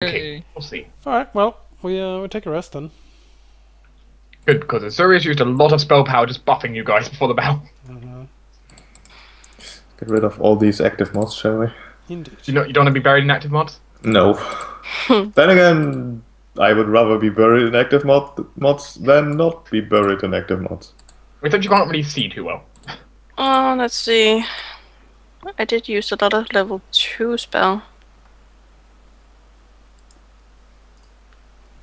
Okay, we'll see. Alright, well, we'll take a rest then. Good, because Azuria's used a lot of spell power just buffing you guys before the battle. Get rid of all these active mods, shall we? Indeed. You don't want to be buried in active mods? No. Then again, I would rather be buried in active mods than not be buried in active mods. Except you can't really see too well. Let's see. I did use a lot of level 2 spell.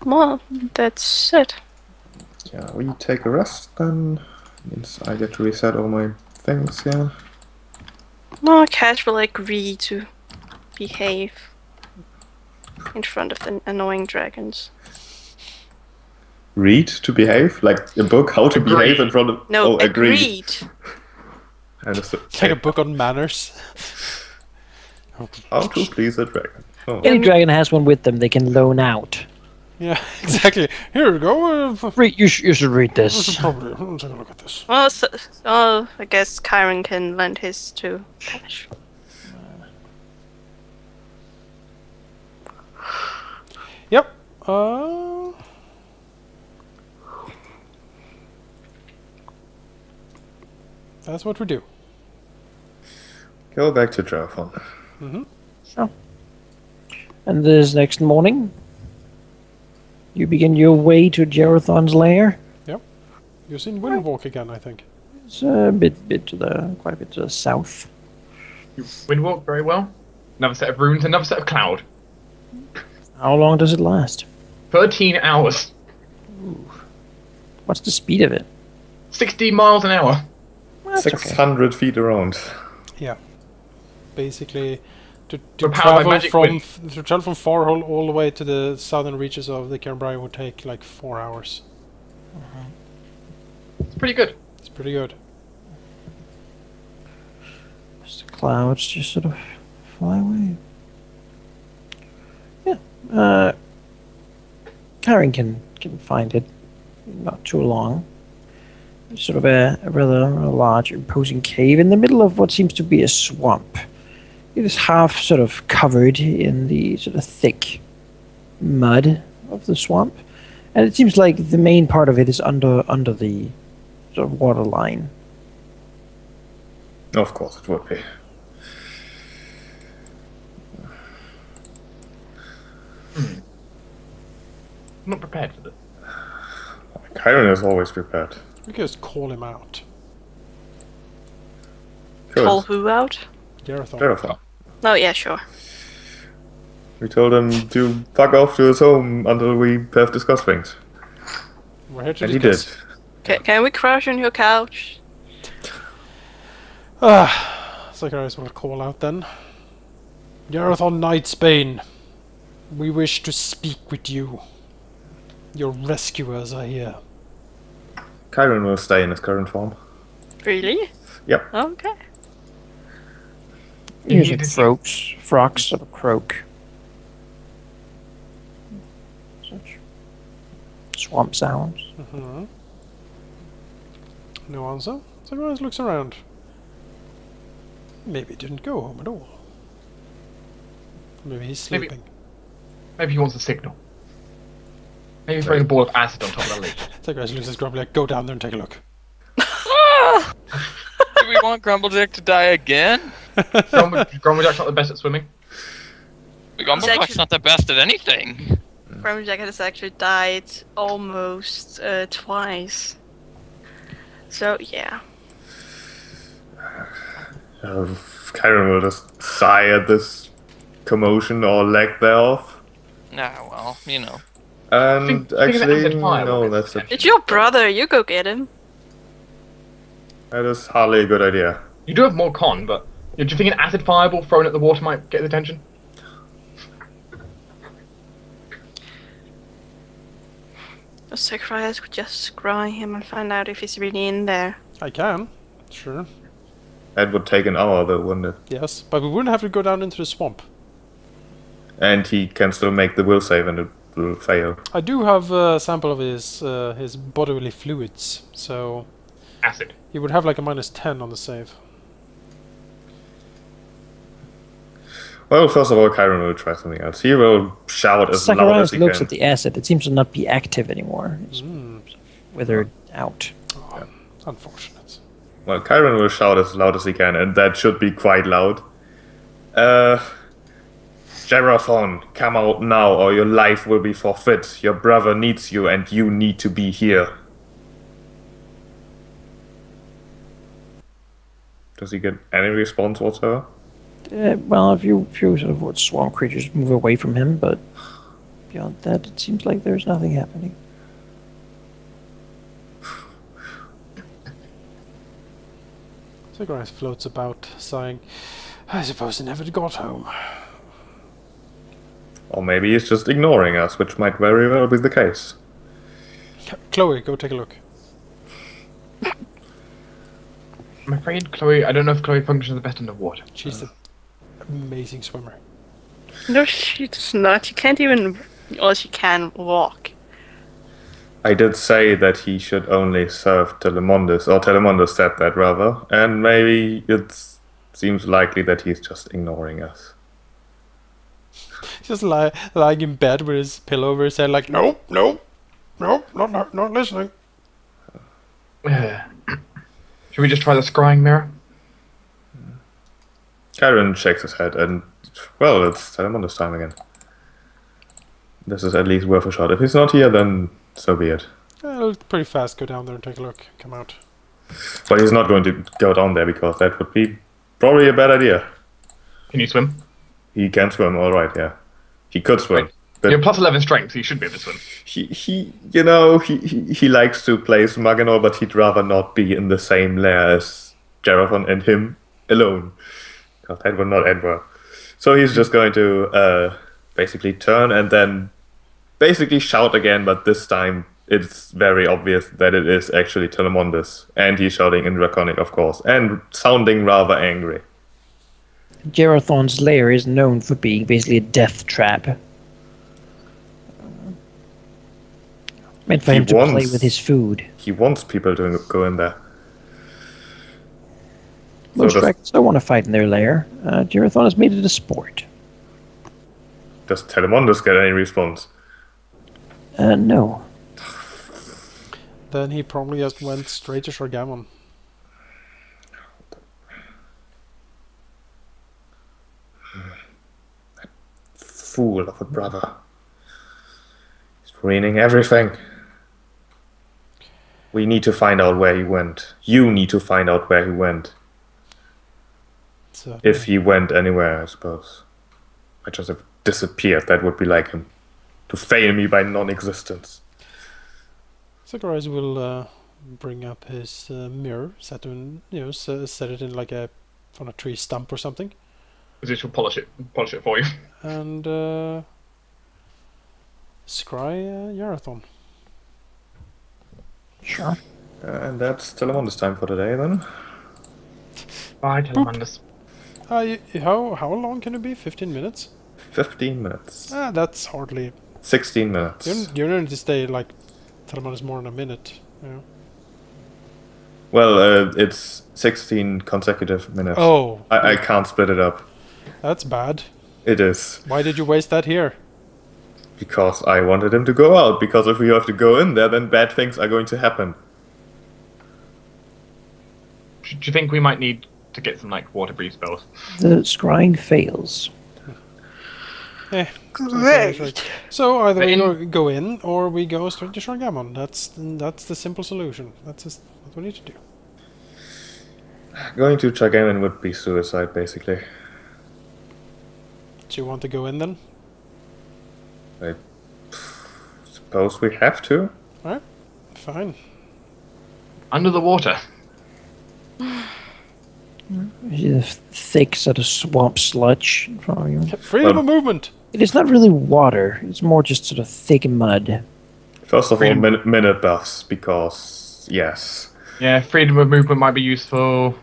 Well, that's it. Yeah, we take a rest then. Means I get to reset all my things, yeah. Well, Cash will agree to behave in front of the annoying dragons. Read to behave? Like a book, how to behave in front of... No, oh, agreed. agreed. Understood. Take a book on manners. How to please a dragon. Oh. Any dragon has one with them they can loan out. Yeah, exactly. Here we go. You should read this. Probably. Let's take a look at this. Well, I guess Kyron can lend his to Cash. Yep. That's what we do. Go back to Jarathon. So. And this next morning, you begin your way to Jarathon's lair. Yep. You've seen Windwalk again, I think. It's a bit to the quite a bit to the south. You windwalk very well. Another set of runes, another set of cloud. How long does it last? 13 hours. What's the speed of it? 60 miles an hour. Well, that's okay. 600 feet around. Yeah. Basically, to We're powered by travel magic from wind. to travel from Farhol all the way to the southern reaches of the Cairnbriar would take like 4 hours. It's pretty good. It's pretty good. Just the clouds just sort of fly away. Yeah. Karen can find it. Not too long. It's sort of a rather large, imposing cave in the middle of what seems to be a swamp. It is half sort of covered in the sort of thick mud of the swamp, and it seems like the main part of it is under the sort of water line. Of course it would be. I'm not prepared for this. Chiron is always prepared. We can just call him out. Call who out? Jarathon. Jarathon. Oh, yeah, sure. We told him to fuck off to his home until we have discussed things. We're here to And he did. discuss. Can we crash on your couch? Zacharias will call out then. Jarathon Knightsbane, we wish to speak with you. Your rescuers are here. Chiron will stay in his current form. Really? Yep. Okay. Usually frogs sort of croak. Such swamp sounds. No answer. Zacharias looks around. Maybe he didn't go home at all. Maybe he's sleeping. Maybe he wants a signal. Maybe throwing a ball of acid on top of the lake. Zacharias looks at Grumbly like, go down there and take a look. Do we want Grumblejack to die again? Grumblejack's not the best at swimming. Grumblejack's not the best at anything. Grumblejack has actually died almost twice. So, yeah. Chiron will just sigh at this commotion or lack thereof. Nah, well, you know. And actually, no, that's It's your brother, you go get him. that is hardly a good idea. You do have more con, but do you think an acid fireball thrown at the water might get his attention? Zacharias could just scry him and find out if he's really in there. I can. Sure. That would take an hour though, wouldn't it? Yes, but we wouldn't have to go down into the swamp. And he can still make the will save and it will fail. I do have a sample of his bodily fluids, so Acid. he would have like a -10 on the save. Well, first of all, Chiron will try something else. He will shout as loud as Zacharias he looks can. at the asset. It seems to not be active anymore. It's withered out. Oh, unfortunate. Well, Chiron will shout as loud as he can, and that should be quite loud. Gerathon, come out now, or your life will be forfeit. Your brother needs you, and you need to be here. Does he get any response whatsoever? Well, a few sort of what swamp creatures move away from him, but beyond that, it seems like there's nothing happening. Zacharias floats about, sighing, I suppose he never got home. Or maybe he's just ignoring us, which might very well be the case. Chloe, go take a look. I'm afraid Chloe. I don't know if Chloe functions the best underwater. She's an amazing swimmer. No, she does not. She can't even. Or she can walk. I did say that he should only serve Telemondus, or Telemondus said that rather, and maybe it seems likely that he's just ignoring us. Just lying in bed with his pillow over his head, like, nope, not listening. Should we just try the scrying mirror? Chiron shakes his head, and, well, it's Telemondus time again. This is at least worth a shot. If he's not here, then so be it. It'll pretty fast go down there and take a look, come out. But he's not going to go down there, because that would be probably a bad idea. Can you swim? He can swim, alright, yeah. He could swim. Right. But You're plus 11 strength, so you should be able to swim. he likes to play smug and all, but he'd rather not be in the same lair as Gerathon and him alone. God, that would not end well. So he's just going to basically turn and then basically shout again, but this time it's very obvious that it is actually Telemondus. And he's shouting in Draconic, of course, and sounding rather angry. Gerathon's lair is known for being basically a death trap. Meant for him to play with his food. He wants people to go in there. Most does- dragons don't want to fight in their lair. Gerathon has made it a sport. Does Telemondus get any response? No. Then he probably just went straight to Shargamon. Fool of a brother. He's ruining everything. We need to find out where he went. You need to find out where he went. So, If he went anywhere, I suppose. I just have disappeared. That would be like him. To fail me by non-existence. Zacharias will bring up his mirror, set it in like on a tree stump or something, This will polish it for you. and scry Yarathon. Sure. And that's Telemondus time for today, then. Bye, Telemondus. How long can it be? 15 minutes? 15 minutes. That's hardly. 16 minutes. You don't need to stay like Telemon is more than a minute. You know? Well, it's 16 consecutive minutes. Oh, I can't split it up. that's bad. It is. Why did you waste that here? Because I wanted him to go out. Because if we have to go in there, then bad things are going to happen. Do you think we might need to get some like water breathe spells? The scrying fails. Great. So either we In- go in or we go straight to Shargamon. That's the simple solution. That's just what we need to do. Going to Chargaman would be suicide, basically. Do you want to go in then? I suppose we have to. Alright, fine. Under the water. You see the thick sort of swamp sludge in front of you. Freedom of movement! It is not really water. It's more just sort of thick mud. First of all, Freedom. minute buffs, because, yes. Yeah, freedom of movement might be useful.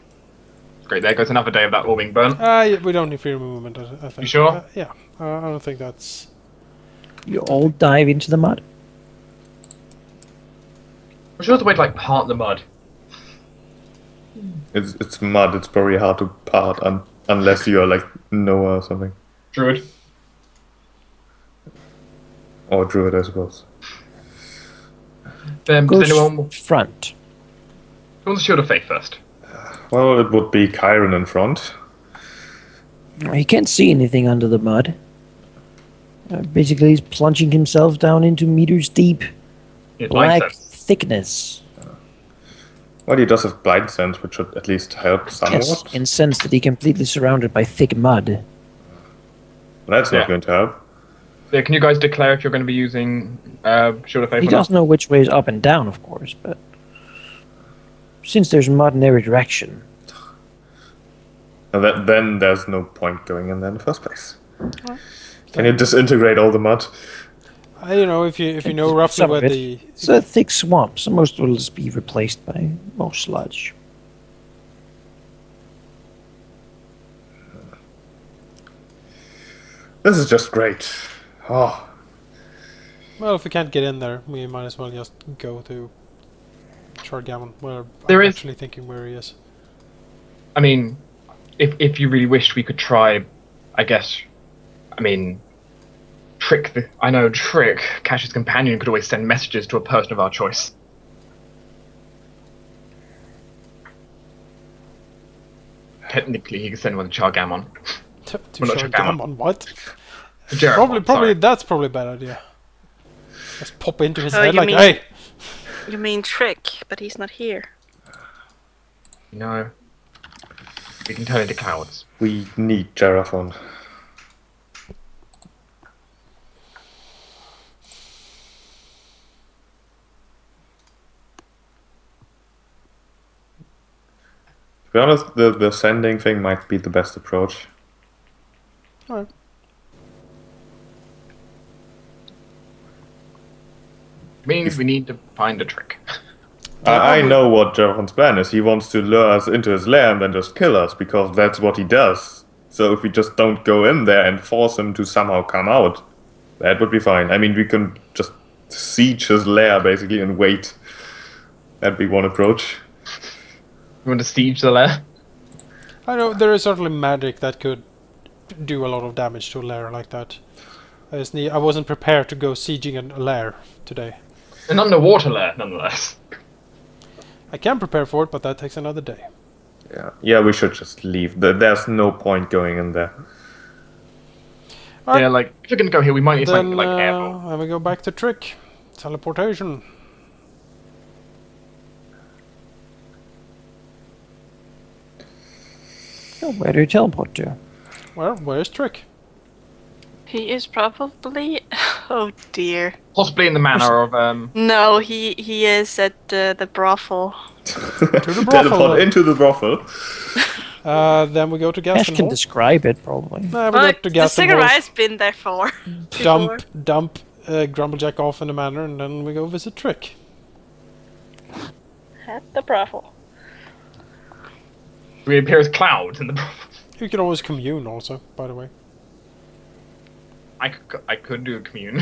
Great, there goes another day of that all being burnt. Yeah, we don't need freedom of movement, I think. You sure? Yeah, I don't think that's... You all dive into the mud. I'm sure there's a way to like part the mud. It's mud, it's probably hard to part unless you're like Noah or something. Druid. Or druid, I suppose. Does Goes anyone front. who wants a Shield of Faith first? Well, it would be Chiron in front. He can't see anything under the mud. Basically, he's plunging himself down into meters deep It black likes thickness. Well, he does have blind sense, which should at least help somewhat. Yes, in sense that he's completely surrounded by thick mud. That's Yeah. not going to help. Yeah, can you guys declare if you're going to be using Shield of Faith He or not? doesn't know which way is up and down, of course, but since there's mud in every direction, And then there's no point going in there in the first place. Can you disintegrate all the mud? You know, if you know roughly some where of it. the It's a thick swamp, so most will just be replaced by more sludge. This is just great. Oh, well, if we can't get in there, we might as well just go to Chargammon. Where There I'm is- actually thinking where he is. I mean, if you really wished, we could try, I guess, Trick, Cash's companion could always send messages to a person of our choice. Technically, he could send one to Chargammon. To Well, not Chargammon, what? Jeraphon, Probably sorry. that's probably a bad idea. Just pop into his Oh, head you like, mean- hey! You mean Trick, but he's not here. No. We can turn into cowards. we need Jeraphon. To be honest, the sending thing might be the best approach. Alright. Means we need to find a trick. I know what Jeraphon's plan is. He wants to lure us into his lair and then just kill us, because that's what he does. So if we just don't go in there and force him to somehow come out, that would be fine. I mean, we can just siege his lair, basically, and wait. That'd be one approach. We want to siege the lair. I know there is certainly magic that could do a lot of damage to a lair like that. I wasn't prepared to go sieging a lair today. An underwater lair, nonetheless. I can prepare for it, but that takes another day. Yeah, we should just leave. There's no point going in there. Alright. Yeah, like, if you're going to go here, we might need Then something like airborne. and we go back to Trick. Teleportation. Oh, where do you teleport to? Well, where's Trick? He is probably. Oh dear. Possibly in the manner of, No, he is at the brothel. the brothel. Teleport into the brothel. Then we go to Ash Gaston can Hall. describe it, probably. We Well, go to the Gaston Hall. cigarette's been there for. before. Dump Grumblejack off in the manor, and then we go visit Trick. At the brothel. we appear as clouds in the... You can always commune also, by the way. I could do a commune.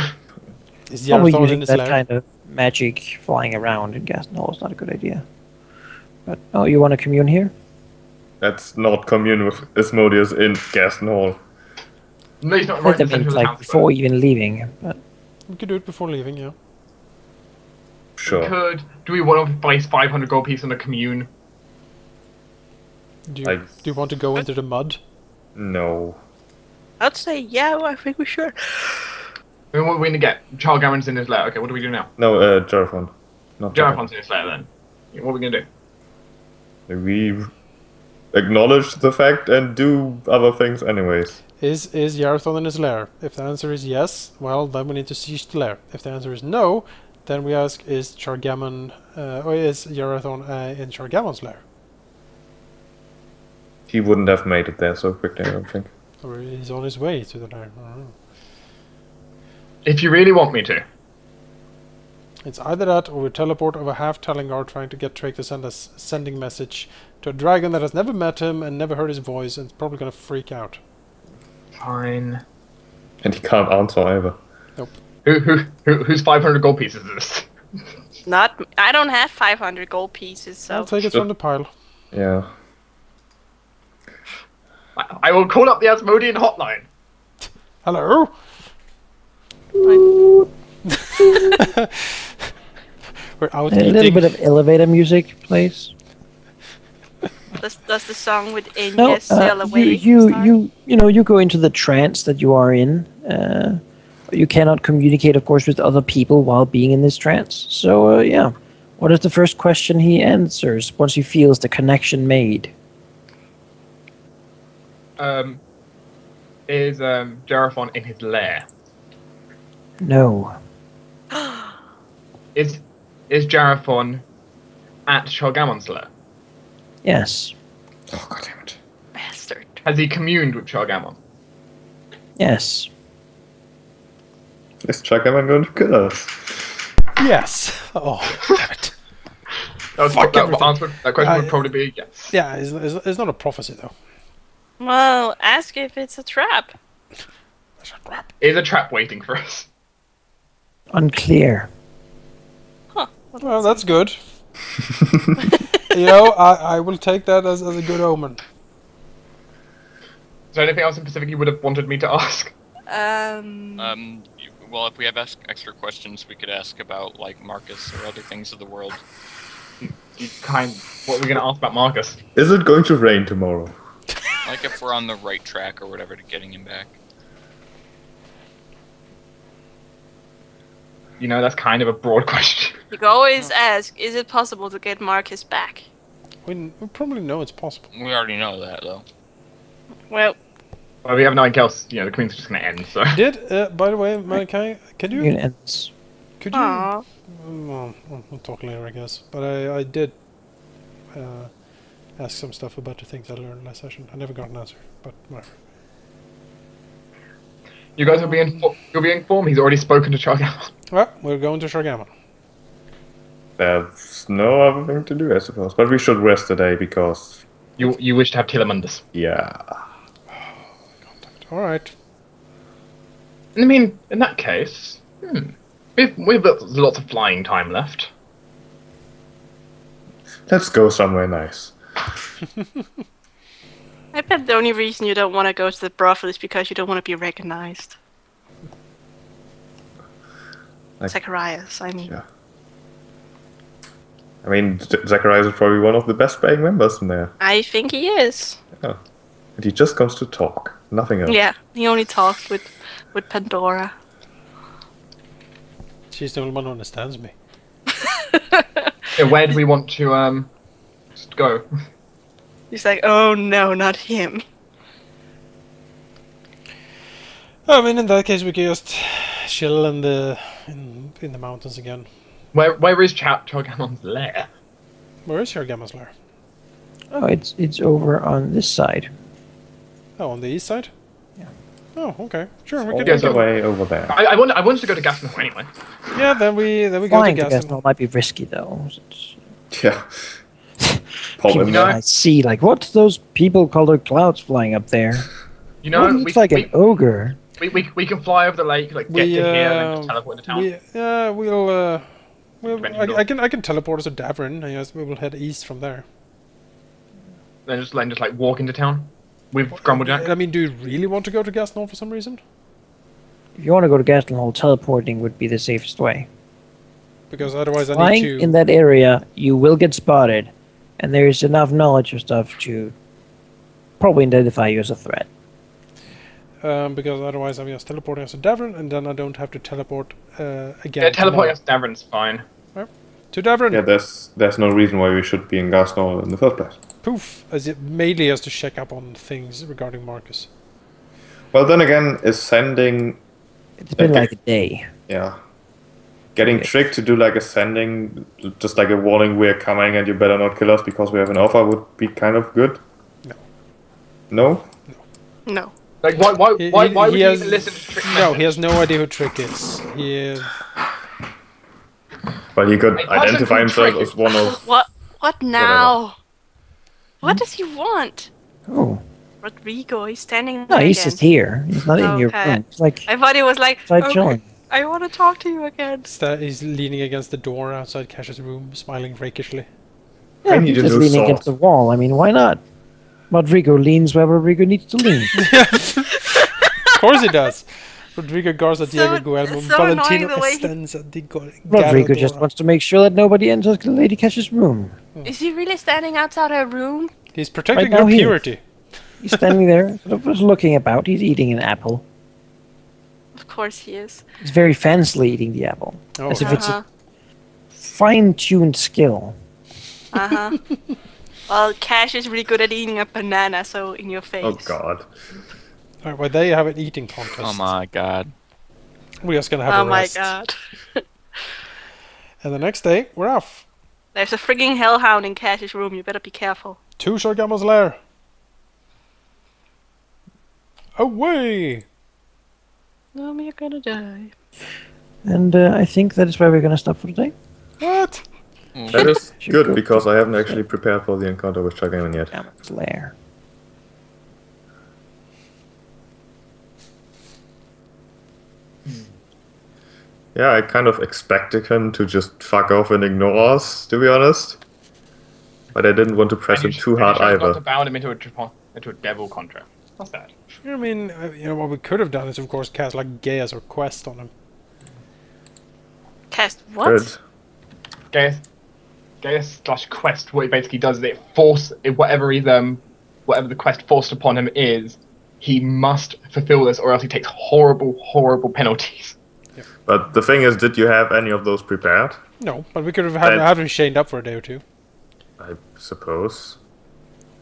Is Probably Yarathon in using his that lair? kind of magic flying around in Gaston Hall is not a good idea. But, oh, you want to commune here? Let's not commune with Asmodeus in Gaston Hall. No, he's not I right in think the that center means of the like town before even leaving. But We could do it before leaving, yeah. Sure. Could... Do we want to place 500 gold pieces on a commune? Do you want to go into the mud? No. I'd say yeah. I think we should. We're going to get Chargammon's in his lair. Okay, what do we do now? No, Jeraphon. Not Jeraphon's in his lair then. Yeah, what are we going to do? We acknowledge the fact and do other things anyways. Is Yarathon in his lair? If the answer is yes, well, then we need to siege the lair. If the answer is no, then we ask, is Chargammon, or is Yarathon in Chargammon's lair? He wouldn't have made it there so quickly, I don't think. Or he's on his way to the lair? I don't know. If you really want me to. It's either that, or we teleport over half-Talongar trying to get Drake to send a sending message to a dragon that has never met him and never heard his voice, and is probably going to freak out. Fine. And he can't answer either. Nope. Whose 500 gold pieces is this? Not. I don't have 500 gold pieces, so. I'll take it from the pile. Yeah. I will call up the Asmodean hotline. Hello? We're out A little eating. bit of elevator music, please. Does the song with Enya No, sail away? you go into the trance that you are in. You cannot communicate, of course, with other people while being in this trance. So, yeah. What is the first question he answers once he feels the connection made? Is Geraphon in his lair? No. Is Geraphon at Shargamon's lair? Yes. Oh, god damn it. Bastard. Has he communed with Shargamon? Yes. Is Chuckerman going to kill us? Yes. Oh, damn it. That everything. answer, that question would probably be yes. Yeah, it's not a prophecy, though. Well, ask if it's a trap. It's a trap. Is a trap waiting for us? Unclear. Well, that's good. You know, I will take that as a good omen. Is there anything else in Pacific you would have wanted me to ask? Well, if we have extra questions, we could ask about like Marcus or other things of the world. What are we going to ask about Marcus? Is it going to rain tomorrow? Like if we're on the right track or whatever to getting him back. You know, that's kind of a broad question. You can always ask, is it possible to get Marcus back? We probably know it's possible. We already know that, though. Well, Well, we have nothing else. You know, the Queen's just going to end, so... By the way, man, can you... Could you... aww. Well, we'll talk later, I guess. But I did ask some stuff about the things I learned last session. I never got an answer, but whatever. You guys will be informed. He's already spoken to Shargamon. Well, we're going to Shargamon. There's no other thing to do, I suppose. But we should rest today because... You wish to have Tilamundus. Yeah. Alright. I mean, in that case... We've got lots of flying time left. Let's go somewhere nice. I bet the only reason you don't want to go to the brothel is because you don't want to be recognized. Zacharias, I mean. Yeah. I mean, Zacharias is probably one of the best paying members in there. I think he is. Yeah. And he just comes to talk. Nothing else. Yeah, he only talks with Pandora. She's the only one who understands me. Yeah, where do we want to just go? He's like, oh no, not him. I mean, in that case, we can just chill in the mountains again. Where is Shargamon's lair? Where is Shargamon's lair? Oh, it's over on this side. Oh, on the east side? Yeah. Oh, okay. Sure, we All could. the way over there. I wanted to go to Gaston anyway. Yeah, then we go to Flying to Gaston. Gaston might be risky though. Yeah. Pop Keep in an there. eye at sea, like what's those people called clouds flying up there? You know, What looks like an ogre. we can fly over the lake, like get to here, and then just teleport into town. I can teleport us to Davrin. I guess we will head east from there. Then just like walk into town with Grumblejack. I mean, do you really want to go to Gaston for some reason? If you want to go to Gaston Hall, teleporting would be the safest way. Because otherwise I Flying need to... in that area, you will get spotted, and there is enough knowledge of stuff to probably identify you as a threat. Because otherwise I'm just teleporting us to Davrin, and then I don't have to teleport again. Yeah, teleporting us to Davrin's fine. To Davrin! Yeah, there's no reason why we should be in Gaston in the first place. Poof! As it mainly has to check up on things regarding Marcus. Well, then again, is sending... It's been like a day. Yeah. Getting tricked to do like a sending, just like a warning, we're coming and you better not kill us because we have an offer would be kind of good. No. No? No. Like, why would you even listen to Trick? No, he has no idea who Trick is. He Well, he could Hey, identify Trick himself is- as one of... What now? What does he want? Oh, Rodrigo, he's standing no, there he's again. just here. He's not in your Okay. room. It's like I thought he was like, outside okay, chilling. I want to talk to you again. he's leaning against the door outside Cash's room, smiling rakishly. Yeah, I need he's to just do leaning salt. against the wall. I mean, why not? Rodrigo leans where Rodrigo needs to lean. course he does. Rodrigo Garza, Diego Guillermo, so Valentino annoying the way he- Estenza, Rodrigo just wants to make sure that nobody enters Lady Cash's room. Is he really standing outside her room? He's protecting Right her now he is. purity. He's standing there, sort of just looking about. He's eating an apple. Of course he is. He's very fancily eating the apple, Oh, as if it's a Uh-huh. fine-tuned skill. Uh-huh. Well, Cash is really good at eating a banana, so in your face. Oh god. Alright, well, there you have an eating contest. Oh my god. We're just gonna have Oh a my rest. god. And the next day, we're off. There's a frigging hellhound in Cash's room, you better be careful. To Shargama's lair. Away! Oh, you're gonna die. And I think that is where we're going to stop for today. What? That is Should good go because to- I haven't actually prepared for the encounter with Shagaman yet. Shargama's lair. Yeah, I kind of expected him to just fuck off and ignore us, to be honest. But I didn't want to press him too hard Not either. to bound him into a devil contract. What's that? I mean, you know, what we could have done is, of course, cast like Gaia's or Quest on him. Cast what? Good. Gaius/Quest, what it basically does is whatever the quest forced upon him is, he must fulfill this or else he takes horrible, horrible penalties. But the thing is, did you have any of those prepared? No, but we could have had him chained up for a day or two. I suppose.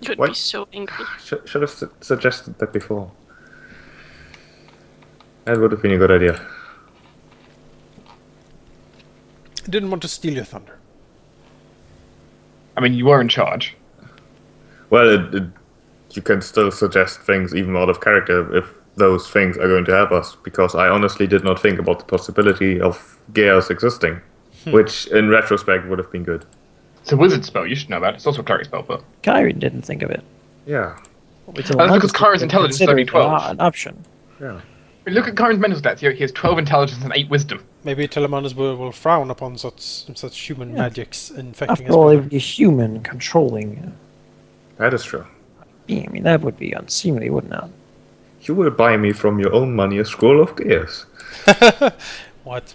You would What? be so angry. Should have suggested that before. That would have been a good idea. I didn't want to steal your thunder. I mean, you were in charge. Well, you can still suggest things even out of character if those things are going to help us, because I honestly did not think about the possibility of Gaius existing, which in retrospect would have been good. It's a wizard spell, you should know that. It's also a cleric spell, but... Kyron didn't think of it. Yeah, Until That's because Hans Kyron's didn't intelligence is consider only it 12. An option. yeah. I mean, look at Kyron's mental stats. He has 12 intelligence and 8 wisdom. Maybe Telemanus will frown upon such human magics infecting After his all, it brother. would be a human controlling. That is true. I mean, that would be unseemly, wouldn't it? You will buy me from your own money a scroll of Gaius. What?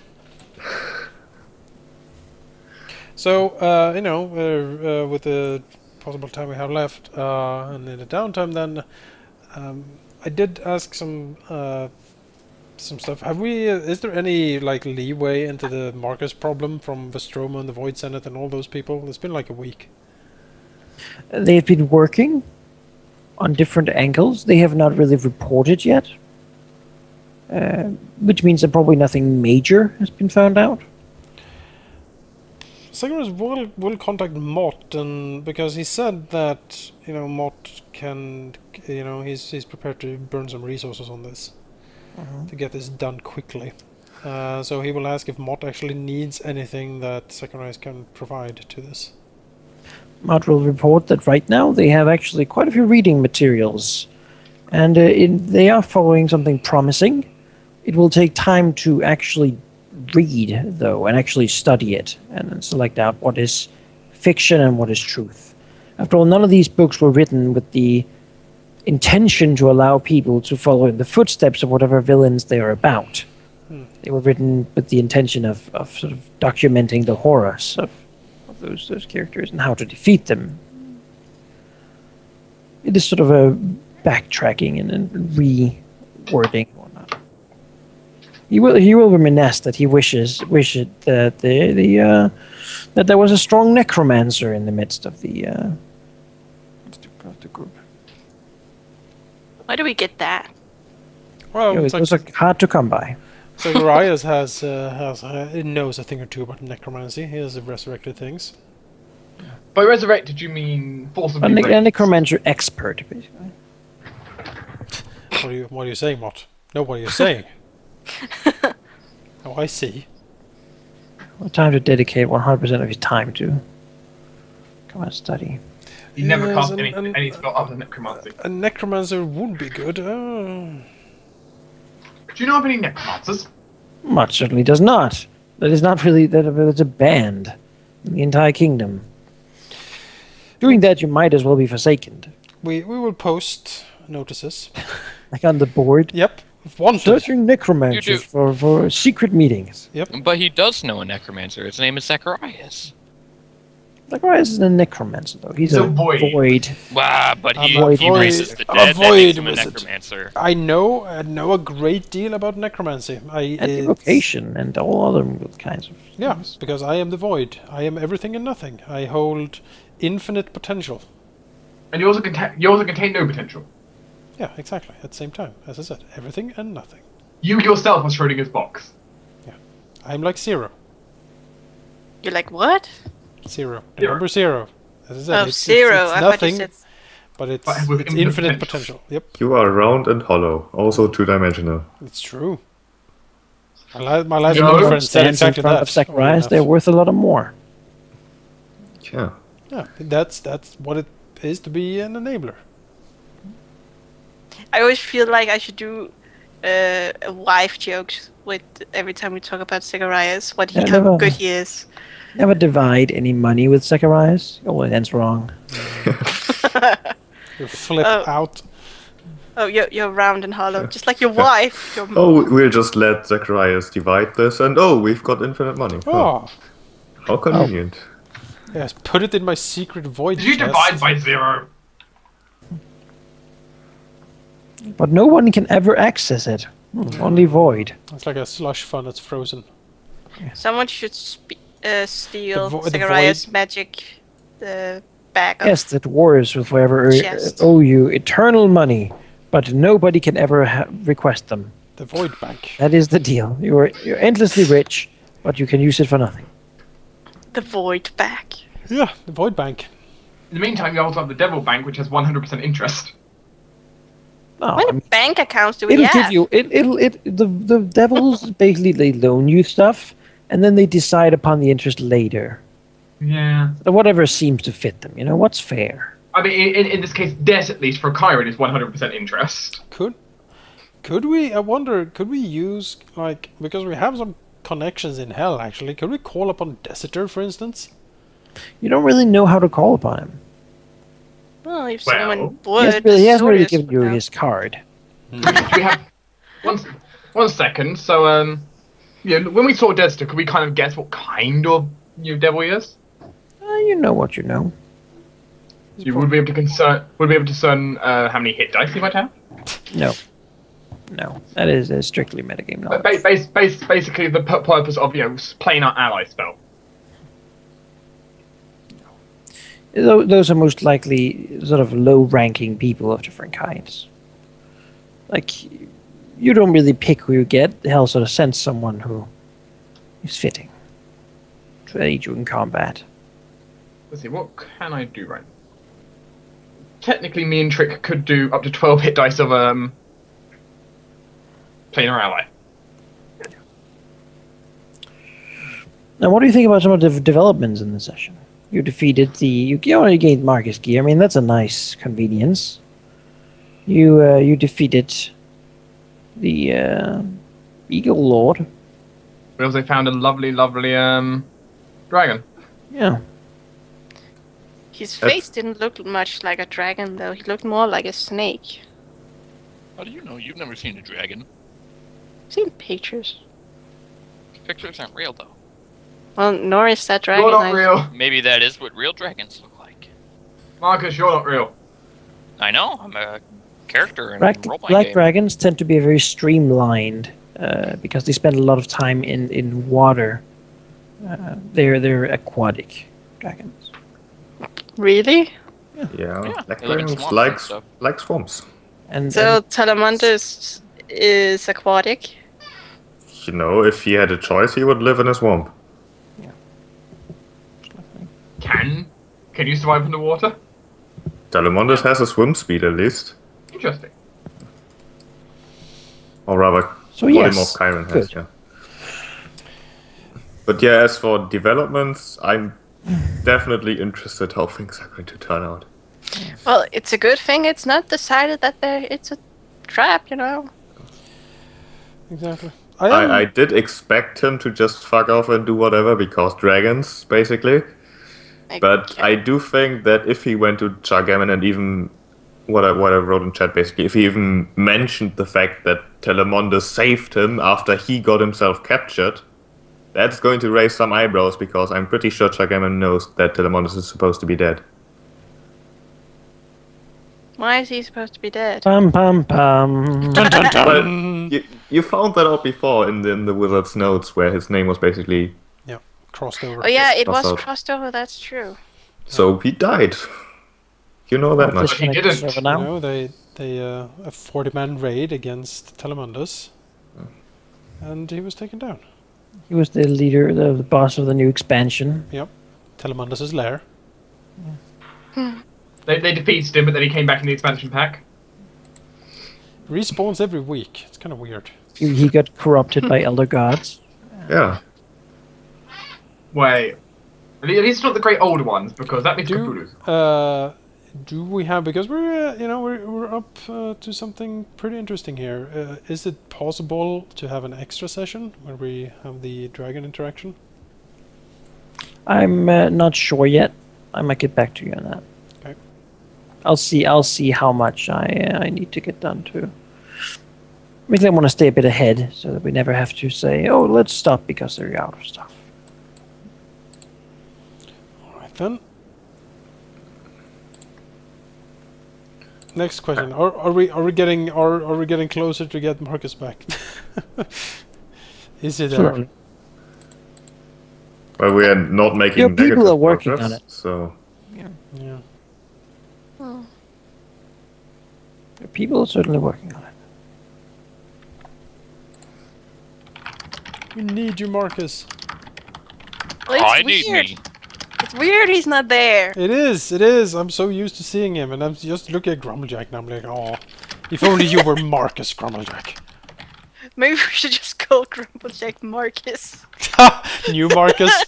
So, you know, with the possible time we have left, and in the downtime, then I did ask some stuff. Have we? Is there any like leeway into the Marcus problem from Vestroma and the Void Senate and all those people? It's been like a week. They've been working on different angles. They have not really reported yet, which means that probably nothing major has been found out. Sigurus will contact Mott, and because he said that Mott can, he's prepared to burn some resources on this to get this done quickly. So he will ask if Mott actually needs anything that Sigurus can provide to this. Mott will report that right now they have actually quite a few reading materials, and they are following something promising. It will take time to actually read, though, and actually study it, and then select out what is fiction and what is truth. After all, none of these books were written with the intention to allow people to follow in the footsteps of whatever villains they are about. They were written with the intention of sort of documenting the horrors of those characters and how to defeat them. It is sort of a backtracking and rewording and whatnot. He will reminisce that he wishes that that there was a strong necromancer in the midst of the group. Why do we get that? Well, It was hard to come by. Sigurus knows a thing or two about necromancy. He has resurrected things. By resurrected, you mean forcibly A raised? necromancer expert, basically. What are you saying, Mott? No, what are you saying? Oh, I see. Time to dedicate 100% of his time to come and study. You never Yes, cast and- any spell other than necromancy. A necromancer would be good. Do you know of any necromancers? Mott certainly does not. That is not really that's a band in the entire kingdom. Doing that, you might as well be forsaken. We will post notices. Like on the board. Yep, wanted. Searching necromancers for secret meetings. But he does know a necromancer. His name is Zacharias. Zacharias is a necromancer, though. He's He's a a void. void. But he I'm a raises void- the I'm a dead. That void makes him a wizard. necromancer. I know a great deal about necromancy. And evocation and all other kinds of... Yeah, because I am the void. I am everything and nothing. I hold infinite potential. And you also contain no potential. Yeah, exactly. At the same time, as I said, everything and nothing. You yourself are Schrodinger's box. I'm like zero. You're like, what? Zero. The Zero. number zero. As I said, Oh, zero. It's I thought you nothing, said... but it's, But with it's infinite infinite potential. potential. Yep, You are round and hollow, also two-dimensional. it's true. My last No. girlfriend said Stands in exactly front that. of Zacharias, oddly they're enough. worth a lot of more. Yeah. Yeah, that's what it is to be an enabler. I always feel like I should do wife jokes with every time we talk about Zacharias, Yeah, how never- good he is. Never divide any money with Zacharias. Oh, it ends wrong. You flip Oh. out. Oh, you're round and hollow, just like your wife. Your Oh, we'll just let Zacharias divide this, and we've got infinite money. Huh. Oh, How convenient. yes, put it in my secret void Did you chest. divide by 0? But no one can ever access it. Only void. It's like a slush fund that's frozen. Someone should steal The Zacharias' void- magic bag of... Yes, the dwarves with whoever Chest. owe you eternal money, but nobody can ever request them. The void bank. That is the deal. You're endlessly rich, but you can use it for nothing. The void bag. Yeah, the void bank. In the meantime, you also have the Devil Bank, which has 100% interest. No, What I many mean, bank accounts do we it'll have? give you the devils basically they loan you stuff, and then they decide upon the interest later. Yeah. So whatever seems to fit them. You know what's fair. I mean, in this case, debt, at least, for Chiron is 100% interest. Could we? I wonder. Could we use like because we have some connections in hell? Actually, could we call upon Desitor, for instance? You don't really know how to call upon him. Well, if Well, someone He would, hasn't really Sorius given would you know. his card. We have one second. So, when we saw Dexter, could we kind of guess what kind of devil he is? You know what you know. You would be able to discern how many hit dice he might have. No, that is a strictly metagame But knowledge. basically, the purpose of playing our ally spell. Those are most likely sort of low-ranking people of different kinds. Like, you don't really pick who you get. Hell sort of sends someone who is fitting to aid you in combat. Let's see, what can I do right now? Technically, me and Trick could do up to 12 hit dice of playing our ally. Now, what do you think about some of the developments in the session? You defeated you already gained Marcus gear. I mean, that's a nice convenience. You defeated the Eagle Lord. We also found a lovely dragon. Yeah. His face didn't look much like a dragon, though. He looked more like a snake. How do you know? You've never seen a dragon. I've seen pictures. Pictures aren't real, though. Well, nor is that dragon. You're not real. Maybe that is what real dragons look like. Marcus, you're not real. I know. I'm a character in a Black role-playing game. dragons tend to be very streamlined because they spend a lot of time in water. They're aquatic dragons. Really? Yeah. Black they live in dragons swamps and like stuff. like swamps. And So Talamandus is aquatic? You know, if he had a choice, he would live in a swamp. Can you survive underwater? Talamondus has a swim speed at least. Interesting. Or rather, So yes, Polymorph Chiron has, good. yeah. But yeah, as for developments, I'm definitely interested how things are going to turn out. Well, it's a good thing it's not decided that it's a trap, you know? Exactly. I did expect him to just fuck off and do whatever because dragons, basically. But I do think that if he went to Chargammon and even what I wrote in chat basically, if he even mentioned the fact that Telemondus saved him after he got himself captured, that's going to raise some eyebrows because I'm pretty sure Chargaman knows that Telemondus is supposed to be dead. Why is he supposed to be dead? Pum pum pum. Dun, dun, dun. But you found that out before in the wizard's notes where his name was basically Crossed over. Oh yeah, it was Crossed out. crossed over. That's true. so he died. You know that much. Just He gonna didn't. serve it You now. know, they a 40-man raid against Telemundus, and he was taken down. He was the leader, the boss of the new expansion. Yep, Telemundus's lair. They defeated him, but then he came back in the expansion pack. Respawns every week. It's kind of weird. He got corrupted by elder gods. Yeah. Wait. At least not the great old ones, because that means Cthulhu. Do we have, because we're up to something pretty interesting here. Is it possible to have an extra session where we have the dragon interaction? I'm not sure yet. I might get back to you on that. Okay. I'll see how much I need to get done too. Maybe I want to stay a bit ahead so that we never have to say, "Oh, let's stop because they're out of stuff." All right then. Next question: Are we getting closer to get Marcus back? Is he there? Slowly. Well, we are not making Your people negative are working progress, on it. So Yeah. Oh. The people are certainly working on it. We need you, Marcus. Well, it's I need weird. me. It's weird he's not there. It is. I'm so used to seeing him, and I'm just looking at Grumblejack, and I'm like, oh, if only you were Marcus Grumblejack. Maybe we should just call Grumblejack Marcus. New Marcus.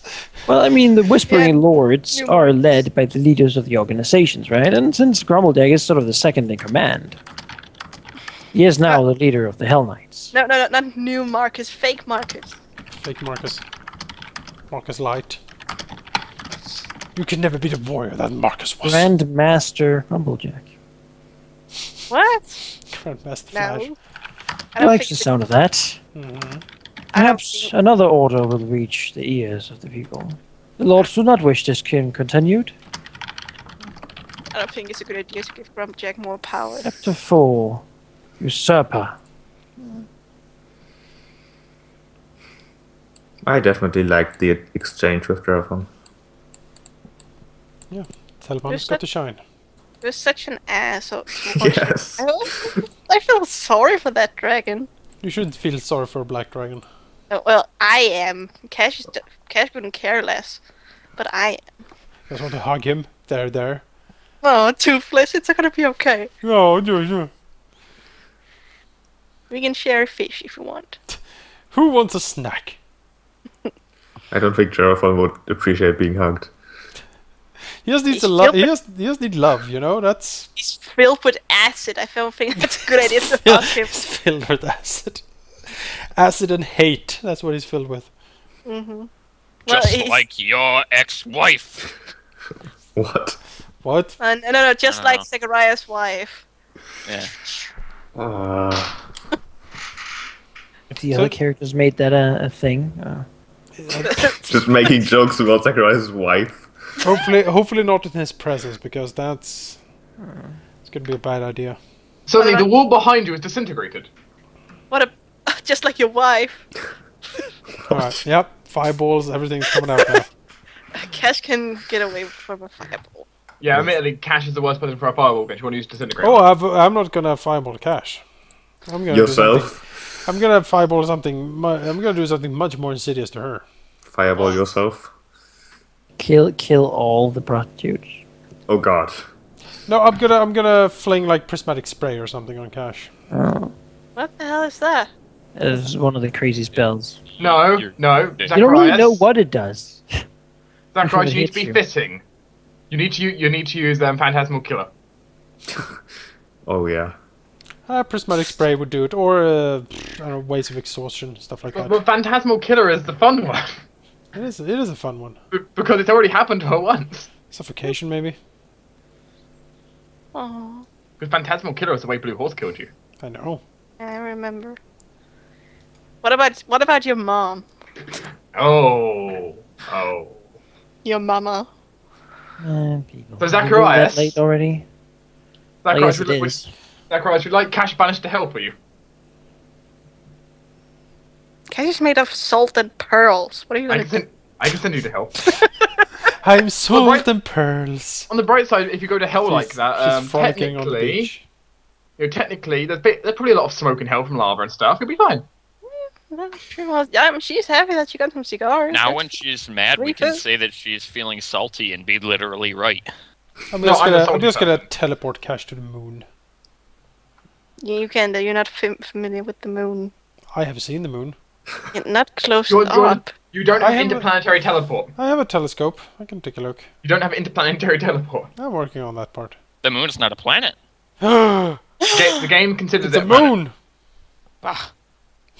Well, I mean, the Whispering Yeah. Lords New are Lords. led by the leaders of the organizations, right? And since Grumbledag is sort of the second in command, he is now the leader of the Hell Knights. No, not new Marcus, fake Marcus. Fake Marcus. Marcus Light. You can never be the warrior that Marcus was. Grand Master Grumblejack. What? Grandmaster No. Flash. I He don't likes think the sound of that. I don't Perhaps think- another order will reach the ears of the people. The lords do not wish this king continued. I don't think it's a good idea to give Grumblejack more power. Chapter 4. Usurper. I definitely liked the exchange with Drafon. Telemundus got to shine. You're such an asshole. Yes. I feel sorry for that dragon. You shouldn't feel sorry for a black dragon. Oh, well, I am. Cash couldn't care less. But I am. Just want to hug him. There. Oh, Toothless, it's gonna be okay. Oh, yeah. We can share a fish if you want. Who wants a snack? I don't think Drafon would appreciate being hugged. He just needs He's a love. He stupid. just need love. You know, that's He's filled with acid. I don't think that's a good idea to hug him. he's filled with acid. Acid and hate. That's what he's filled with. Well, Just he's- like your ex-wife. What? What? no, just like Oh. Zachariah's wife. Yeah. If the So- other characters made that a thing. Just making jokes about Zachariah's wife. Hopefully not in his presence, because it's gonna be a bad idea. Suddenly, the wall behind you is disintegrated. What a... Just like your wife. All right. Yep. Fireballs. Everything's coming out now. Cash can get away from a fireball. Yeah, admittedly, Cash is the worst person for a fireball, but you want to use disintegrate. Oh, I'm not gonna fireball Cash. I'm gonna Yourself. I'm gonna fireball something. I'm gonna do something much more insidious to her. Fireball yourself. Kill all the prostitutes. Oh god. No, I'm gonna fling like prismatic spray or something on Cash. What the hell is that? It's one of the crazy spells. No. You Zacharias, You don't really know what it does. Zacharias, it you need to hits be you. fitting. You need to use Phantasmal Killer. Oh yeah. Prismatic spray would do it, or I don't know, ways of exhaustion, stuff like that. But Phantasmal Killer is the fun one. It is a fun one. Because it's already happened to her once. Suffocation, maybe. Oh. Because Phantasmal Killer is the way Blue Horse killed you. I know. I remember. What about your mom? Oh. Your mama? People. So Are we Zacharias- that late already? I Zacharias, guess it is. would you like Cash Banish to help you? Cash is made of salt and pearls. What are you I gonna can do? send you to help. I'm salt right- and pearls. On the bright side, if you go to hell like She's that, frolicking on the beach. technically, there's probably a lot of smoke in hell from lava and stuff. You'll be fine. She's happy that she got some cigars. Now That's- when she's mad, we can Reefer? say that she's feeling salty and be literally right. I'm No, just I'm a gonna, salty I'm just person. gonna teleport Cash to the moon. You can. You're not familiar with the moon. I have seen the moon. You're not close You're- up. You don't I have have a- interplanetary teleport. I have a telescope. I can take a look. You don't have interplanetary teleport. I'm working on that part. The moon's not a planet. The The game considers it a moon! Ah,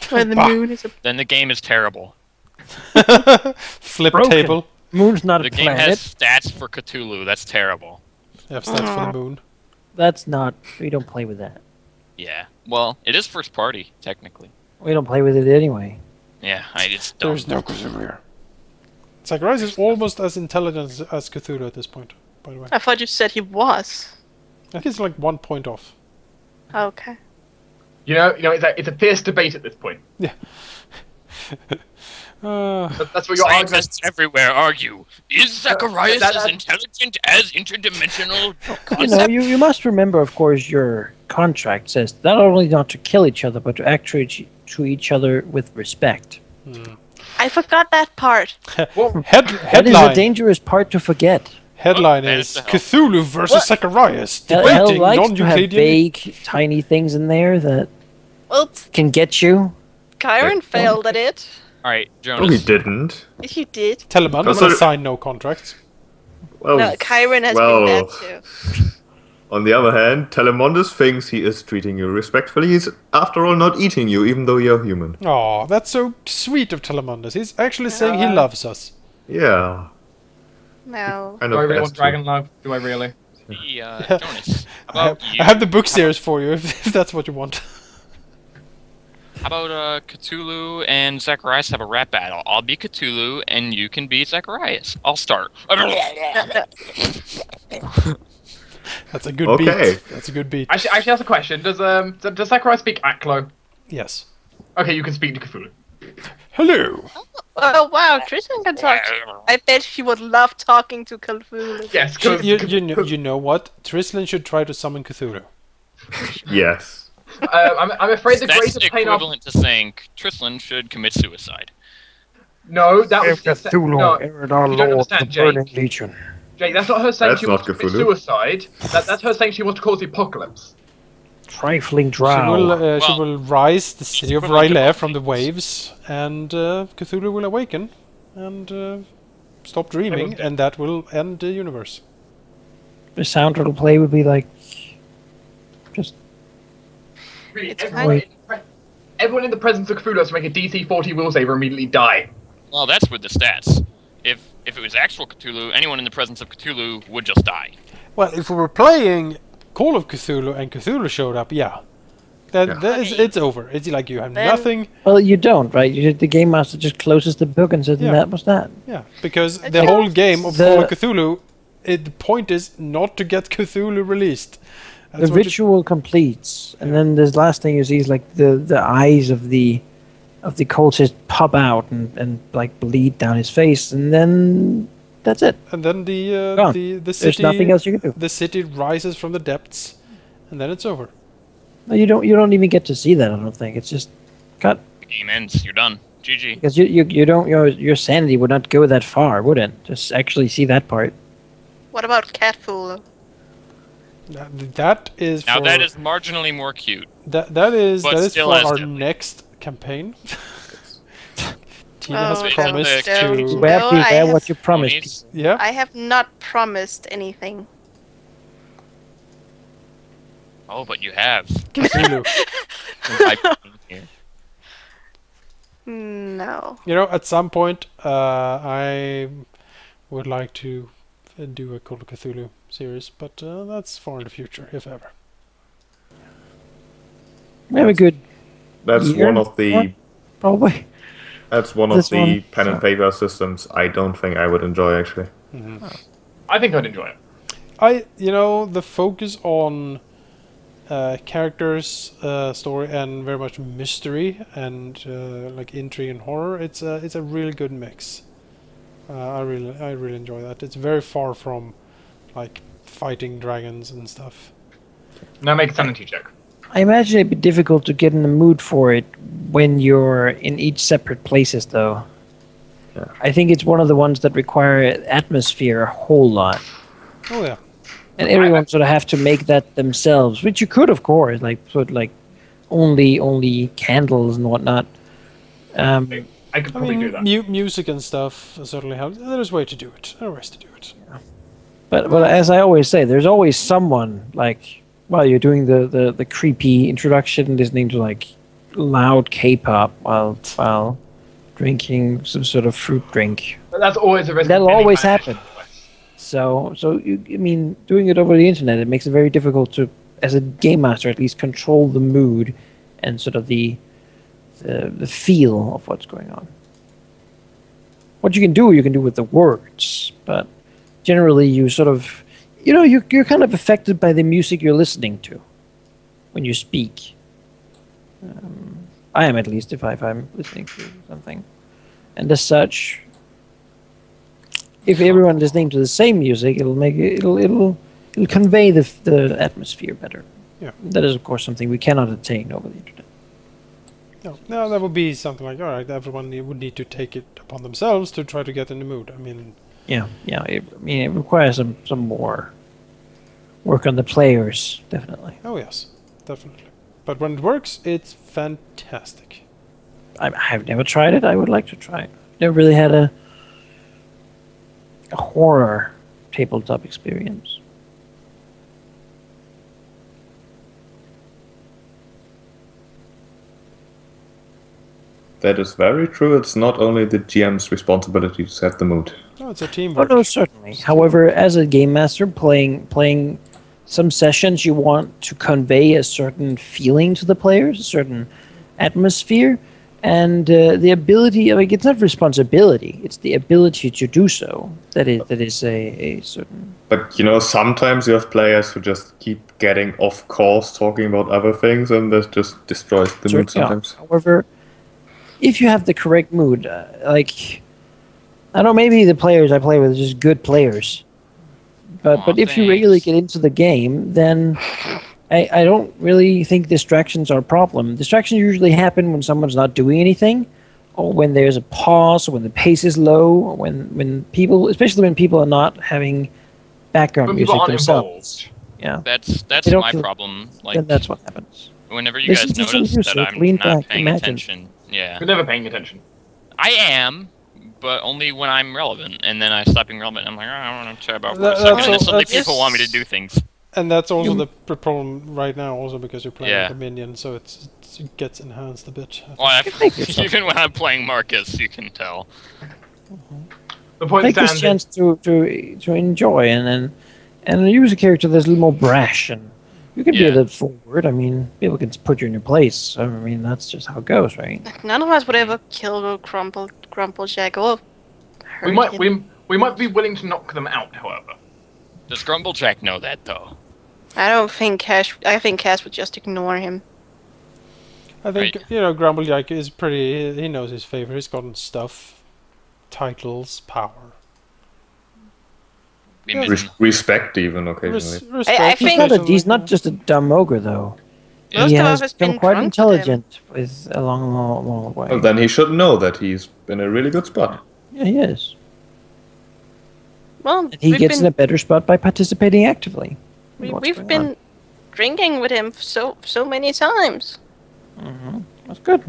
Where the Bah. moon is a then the game is terrible. Flip Broken. table. Moon's not The a game planet. has stats for Cthulhu. That's terrible. You have stats for the moon. That's not. We don't play with that. Yeah. Well, it is first party, technically. We don't play with it anyway. Yeah, I just don't. There's no Cthulhu here. Zacharias is almost as intelligent as Cthulhu at this point, by the way. I thought you said he was. I think he's like 1 point off. Okay. You know, it's a fierce debate at this point. That's what your argument. Scientists everywhere argue. Is Zacharias that- as intelligent as interdimensional You concept? know, you must remember, of course, your contract says not only not to kill each other, but to act to each other with respect. I forgot that part. That is a Headline. dangerous part to forget. Headline That is is the Cthulhu versus Zacharias. Hell Debating likes to have non-Euclidean. vague, tiny things in there that Well, can get you. Kyron failed at it. All right, No, he Jonas. didn't. If you did. Telemannus That's what has it- signed no contracts. Well, No, Kyron has well, been bad too. on the other hand, Telemondus thinks he is treating you respectfully. He's, after all, not eating you, even though you're human. Aw, that's so sweet of Telemannus. He's actually saying he loves us. Yeah. No. Kind Do I of really has want to. Dragon Love? Do I really? Hey, Jonas. How I about you? have the book series for you if that's what you want. How about Cthulhu and Zacharias have a rap battle? I'll be Cthulhu and you can be Zacharias. I'll start. That's a good Okay. beat. That's a good beat. Actually, that's a question. Does Zacharias speak Aklo? Yes. Okay, you can speak to Cthulhu. Hello. Oh wow, Tristan can talk. I bet she would love talking to Cthulhu. Yes, because You know what? Trislan should try to summon Cthulhu. Yes. I'm afraid the That's greatest pain of equivalent to saying Trislan should commit suicide. no, that was no, Aaron, our you don't lord, the understand, Jake. burning legion. Jake. That's not her saying That's she not wants to commit Cthulhu. suicide. That's her saying she wants to cause the apocalypse. Trifling She drow. Well, will rise the city of equivalent to R'lyeh from the politics. waves, and Cthulhu will awaken and stop dreaming, Everyone's and that will end the universe. The sound it'll play would be like just Really, It's everyone in the presence of Cthulhu has to make a DC 40 will save or immediately die. Well, that's with the stats. If it was actual Cthulhu, anyone in the presence of Cthulhu would just die. Well, if we were playing Call of Cthulhu and Cthulhu showed up, yeah. It's over. It's like you have Then- nothing. well, you don't, right? The game master just closes the book and says, Yeah. and that was that. Yeah, because Okay. the whole game of The- Call of Cthulhu, the point is not to get Cthulhu released. That's The what ritual completes, and then this last thing you see is like the eyes of the cultist pop out and like bleed down his face, and then that's it. and then the Gone. the city. There's nothing else you can do. The city rises from the depths, and then it's over. No, you don't even get to see that. I don't think it's just cut The game ends. You're done. GG. because you don't your sanity would not go that far, would it? Just actually see that part. What about Catfulu? That is Now for, that is marginally more cute. that is but still for has our deadly. next campaign. Tina Oh, has it's promised the- to. Beware, No, I beware have- what you promised. Ponies. Yeah. I have not promised anything. Oh, but you have. Cthulhu. Here. No. You know, at some point, I would like to do a Call of Cthulhu series, but that's far in the future, if ever. We have a good That's year, one of the probably. that's one of This the one, pen and so- paper systems I don't think I would enjoy actually. I think I'd enjoy it. The focus on characters, story, and very much mystery and like intrigue and horror. It's a really good mix. I really enjoy that. It's very far from like fighting dragons and stuff. Now make a sanity check. I imagine it'd be difficult to get in the mood for it when you're in each separate places, though. Yeah. I think it's one of the ones that require atmosphere a whole lot. Oh yeah. And everyone sort of have to make that themselves, which you could, of course, like put like only candles and whatnot. I could probably do that. Music and stuff certainly helps. There's a way to do it. There are ways to do it. But as I always say, there's always someone like while you're doing the creepy introduction, listening to like loud K-pop while drinking some sort of fruit drink. But that's always a risk. That'll of any always kind of happen. mission quest. So I mean, doing it over the internet, it makes it very difficult to, as a game master, at least control the mood and sort of the feel of what's going on. What you can do with the words, but generally you sort of, you're kind of affected by the music you're listening to when you speak. I am, at least, if I'm listening to something, and as such, if everyone listening to the same music, it'll convey the atmosphere better. Yeah. That is, of course, something we cannot attain over the internet. No, that would be something like, all right, everyone would need to take it upon themselves to try to get in the mood. I mean, Yeah. It requires some more work on the players, definitely. oh yes, definitely. But when it works, it's fantastic. I've never tried it. I would like to try it. Never really had a horror tabletop experience. That is very true. It's not only the GM's responsibility to set the mood. No, it's a teamwork. Oh no, certainly. However, as a game master, playing some sessions, you want to convey a certain feeling to the players, a certain atmosphere, and the ability. I mean, it's not responsibility; it's the ability to do so. That is a certain. But sometimes you have players who just keep getting off course, talking about other things, and that just destroys the mood sometimes. However, if you have the correct mood, I don't know, maybe the players I play with are just good players. But if you regularly get into the game, then I don't really think distractions are a problem. Distractions usually happen when someone's not doing anything, or when there's a pause, or when the pace is low, or when people, especially when people are not having background When music people aren't themselves. Yeah, That's They don't my feel- problem. Like then that's what happens. whenever you Listen guys to some notice that music, I'm lean not back, paying imagine. attention, yeah, You're never paying attention. I am, but only when I'm relevant, and then I stop being relevant. I'm like, I don't want to chat about for a That- second, that's and then all- suddenly that's- people want me to do things. And that's also the problem right now, also because you're playing Yeah. with a minion, so it gets enhanced a bit. I think. Well, make yourself- even when I'm playing Marcus, you can tell. The point Take this stands. chance to enjoy and use a character that's a little more brash, and you can be a Yeah. little forward. I mean, people can put you in your place. I mean, that's just how it goes, right? None of us would ever kill Grumble Jack or hurt him. We might be willing to knock them out, however. Does Grumblejack know that though? I don't think Cash. I think Cash would just ignore him. I think, Right. Grumblejack is pretty. He knows his favor. He's gotten stuff, titles, power. Be Yeah. missing- Respect even occasionally. I think- He's not just a dumb ogre, though. Most He of has us become been quite drunk with intelligent along the way. Well, then he should know that he's in a really good spot. Yeah, he is. Well, And he we've gets in been, a better spot by participating actively. in what's we've going been on. drinking with him so many times. That's good.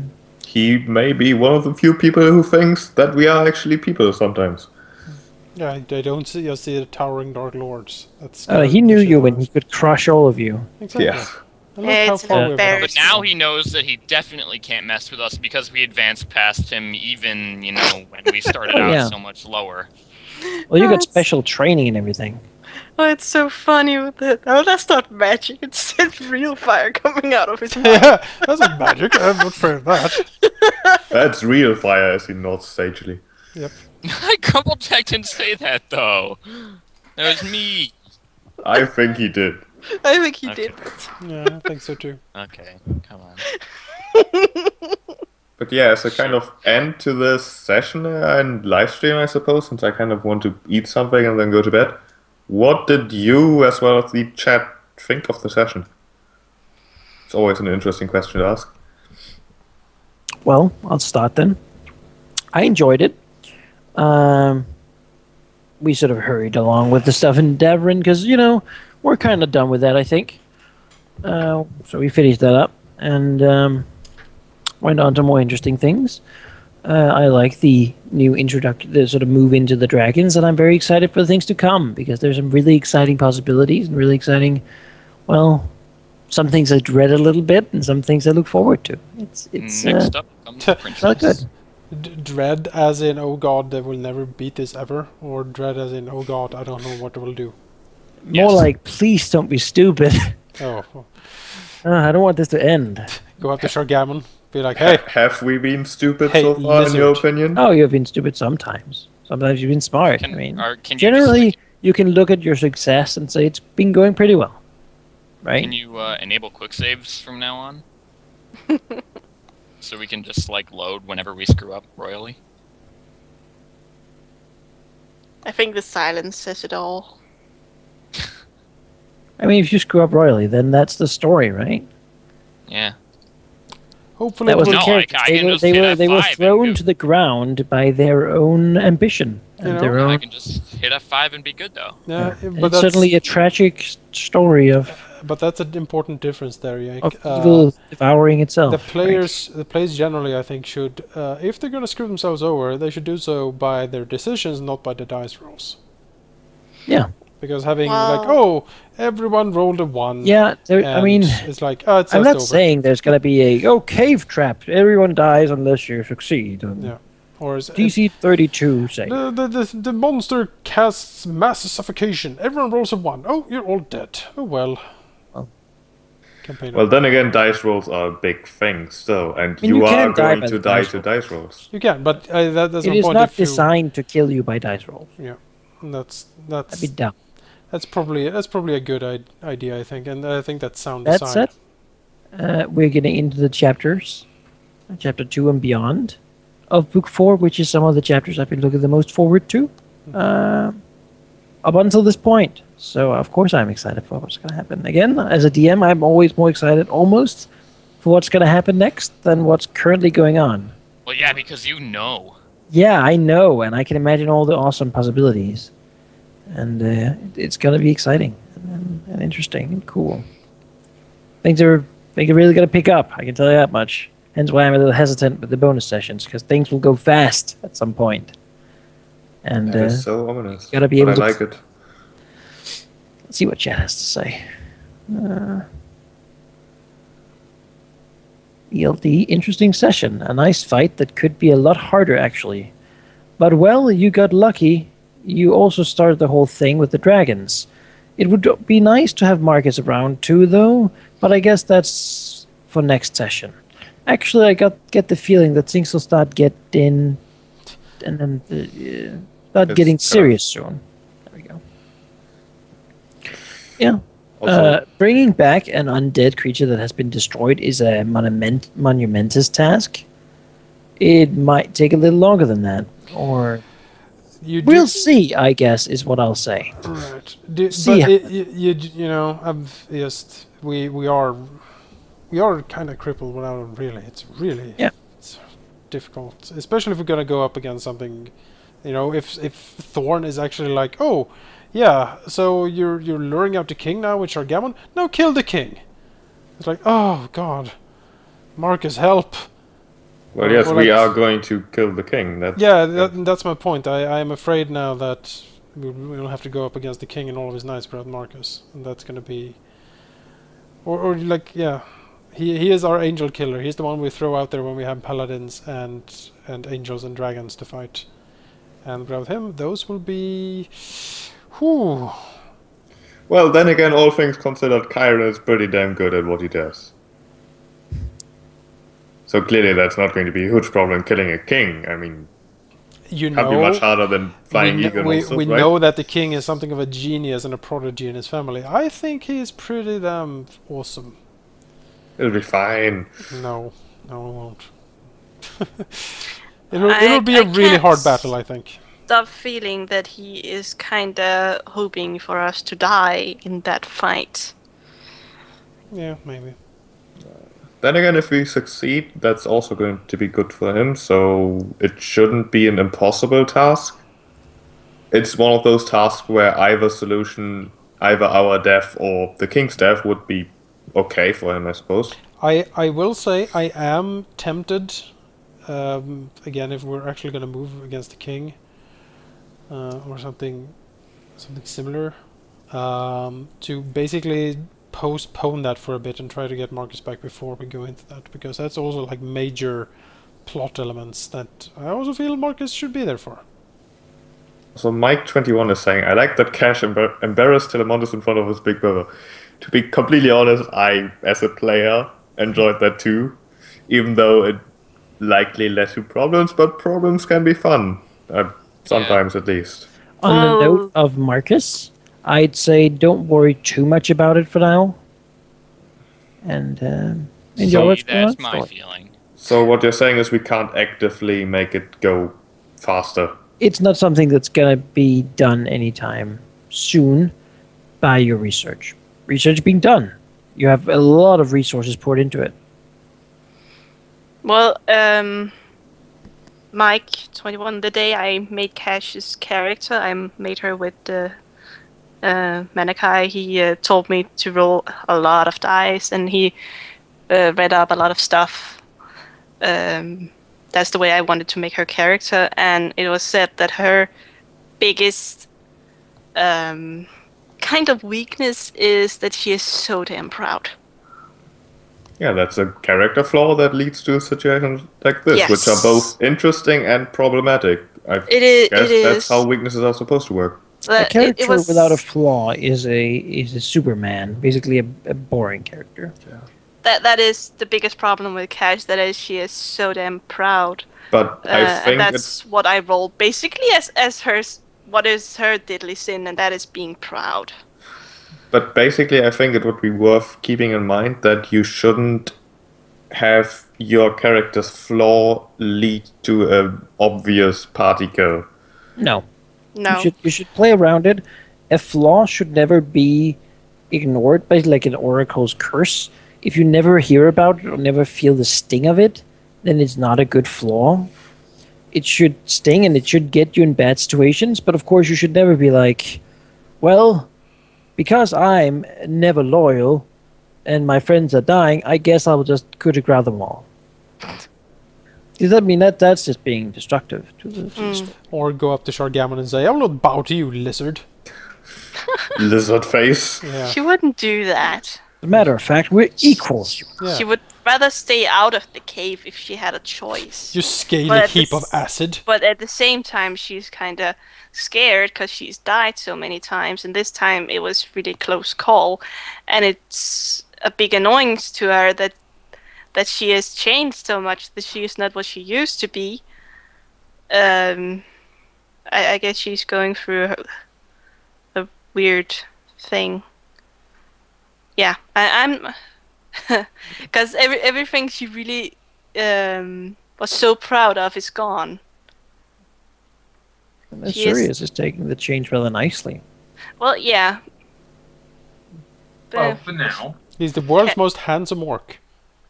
He may be one of the few people who thinks that we are actually people sometimes. Yeah, I don't see the towering dark lords. That's He knew you when he could crush all of you. Exactly. Yeah. And look how It's far we've embarrassing. But now he knows that he definitely can't mess with us because we advanced past him even, when we started Oh, out yeah. so much lower. Well, you got Yes. special training and everything. Oh, it's so funny with it. Oh, that's not magic. It's real fire coming out of his mouth. Yeah, that's not magic. I'm not afraid of that. That's real fire, as he nods sagely. Yep. Crumple Jack didn't say that though. That was me. I think he did. I think he Okay. did. But... Yeah, I think so too. Okay, come on. But yeah, as a kind of end to this session and live stream, I suppose, since I kind of want to eat something and then go to bed. What did you, as well as the chat, think of the session? It's always an interesting question to ask. Well, I'll start then. I enjoyed it. We sort of hurried along with the stuff in Devon because, we're kind of done with that, I think. So we finished that up and went on to more interesting things. I like the new introduction, the sort of move into the dragons, and I'm very excited for the things to come because there's some really exciting possibilities and really exciting, well, some things I dread a little bit and some things I look forward to. It's Next up comes not Princess. good. Dread as in, oh god, they will never beat this ever? Or dread as in, oh god, I don't know what they will do? More Yes. like, please don't be stupid. Oh, well, I don't want this to end. go up to Shargammon, be like, hey, Have we been stupid Hey, so far, in your lizard. opinion? Oh, you've been stupid sometimes. Sometimes you've been smart. Can, I mean, can you generally, just, you can look at your success and say it's been going pretty well, right? can you enable quick saves from now on? So we can just load whenever we screw up royally. I think the silence says it all. I mean, if you screw up royally, then that's the story, right? Yeah. hopefully That was it the will, No, characters. I can just they hit were they were F5 and thrown go- to the ground by their own ambition and You know, their I own. can just hit F5 and be good though. yeah, And but it's certainly a tragic story of that's an important difference there, Yank. evil devouring itself. The right? players generally, I think, should, if they're gonna screw themselves over, they should do so by their decisions, not by the dice rolls. Yeah, Because having Wow. everyone rolled a 1. yeah. I and mean, it's like, it's I'm just not over. saying there's gonna be a cave trap. Everyone dies unless you succeed. Yeah. Or is DC 32 say. the monster casts mass suffocation. Everyone rolls a 1. Oh, you're all dead. Oh well. Well. Campaign. Well, then again, dice rolls are a big thing still, and mean, you you are can die going by to the die dice to roll. dice rolls. You can, but that's It my is point. not if you, designed to kill you by dice rolls. Yeah, that's That'd be dumb. that's probably a good idea, I think, and I think that's sound That design. said, we're getting into the chapters, chapter 2 and beyond, of book 4, which is some of the chapters I've been looking the most forward to up until this point. So, of course, I'm excited for what's going to happen. Again, as a DM, I'm always more excited almost for what's going to happen next than what's currently going on. Well, yeah, because you know. Yeah, I know, and I can imagine all the awesome possibilities. And it's going to be exciting and interesting and cool. Things are really going to pick up, I can tell you that much. Hence why I'm a little hesitant with the bonus sessions, because things will go fast at some point. And That is so ominous. gotta be but able I to- like it. let's see what chat has to say. ELD, interesting session. A nice fight that could be a lot harder, actually. But, well, you got lucky. You also started the whole thing with the dragons. It would be nice to have Marcus around, too, though. But I guess that's for next session. Actually, I get the feeling that things will start getting... and then start It's getting kind of- serious soon. There we go. Yeah. Also, Bringing back an undead creature that has been destroyed is a monumentous task. It might take a little longer than that, or You do, we'll see. I guess is what I'll say. right. See But how- you know, I've just we are kind of crippled without him. Really, Yeah. it's difficult, especially if we're gonna go up against something. You know, if Thorn is actually like, oh, yeah, so you're luring out the king now with Shargammon? No, kill the king. It's like, oh god, Marcus, help. well, yes, or we like- are going to kill the king. That's, Yeah, that's my point. I am afraid now that we'll have to go up against the king and all of his knights without Marcus, and that's gonna be, or like, yeah, he is our angel killer. He's the one we throw out there when we have paladins and angels and dragons to fight, and without him, those will be, whew, Well, then again, all things considered, Kyron is pretty damn good at what he does. So clearly that's not going to be a huge problem killing a king. I mean, You can't be much know, harder than flying eagle monsters, we right? know that the king is something of a genius and a prodigy in his family. I think he's pretty damn awesome. It'll be fine. No, it won't. It'll be a really hard battle, I think. Stop feeling that he is kinda hoping for us to die in that fight. Yeah, maybe. Then again, if we succeed, that's also going to be good for him, so it shouldn't be an impossible task. It's one of those tasks where either solution, either our death or the king's death would be okay for him, I suppose. I will say I am tempted, again, if we're actually going to move against the king, or something similar, to basically postpone that for a bit and try to get Marcus back before we go into that, because that's also like major plot elements that I also feel Marcus should be there for. So Mike21 is saying, I like that Cash embarrassed Telemontus in front of his big brother. To be completely honest, I, as a player, enjoyed that too, even though it likely led to problems, but problems can be fun, sometimes at least. On the note of Marcus, I'd say don't worry too much about it for now. And enjoy what's going on. That's my feeling. So what you're saying is we can't actively make it go faster. It's not something that's going to be done anytime soon by your research. Research being done. You have a lot of resources poured into it. Well, Mike21, the day I made Cash's character, I made her with the Manakai. He told me to roll a lot of dice, and he read up a lot of stuff. That's the way I wanted to make her character, and it was said that her biggest kind of weakness is that she is so damn proud. Yeah, that's a character flaw that leads to situations like this, Yes. which are both interesting and problematic. I It guess is. that's how weaknesses are supposed to work. A character it was, without a flaw is a Superman, basically a boring character. that is the biggest problem with Cash. That is, she is so damn proud. But I think and that's what I rolled basically as her. What is her deadly sin, and that is being proud. But basically, I think it would be worth keeping in mind that you shouldn't have your character's flaw lead to an obvious party kill. No. No. You should play around it. A flaw should never be ignored by like an oracle's curse. If you never hear about it or never feel the sting of it, then it's not a good flaw. It should sting and it should get you in bad situations, but of course you should never be like, well, because I'm never loyal and my friends are dying, I guess I will just coup de grace them all. Does that mean that's just being destructive to the Or go up to Shargamon and say, I will not bow to you, lizard. Lizard face. Yeah. She wouldn't do that. As a matter of fact, we're equals. Yeah. She would rather stay out of the cave if she had a choice. You scaly But at heap the of acid. But at the same time, she's kind of scared because she's died so many times, and this time it was really close call, and it's a big annoyance to her that she has changed so much, that she is not what she used to be. I guess she's going through a weird thing. Yeah, I'm because everything she really was so proud of is gone. And She is- Sirius is taking the change rather nicely. Well, yeah. Well, But for now. He's the world's most handsome orc.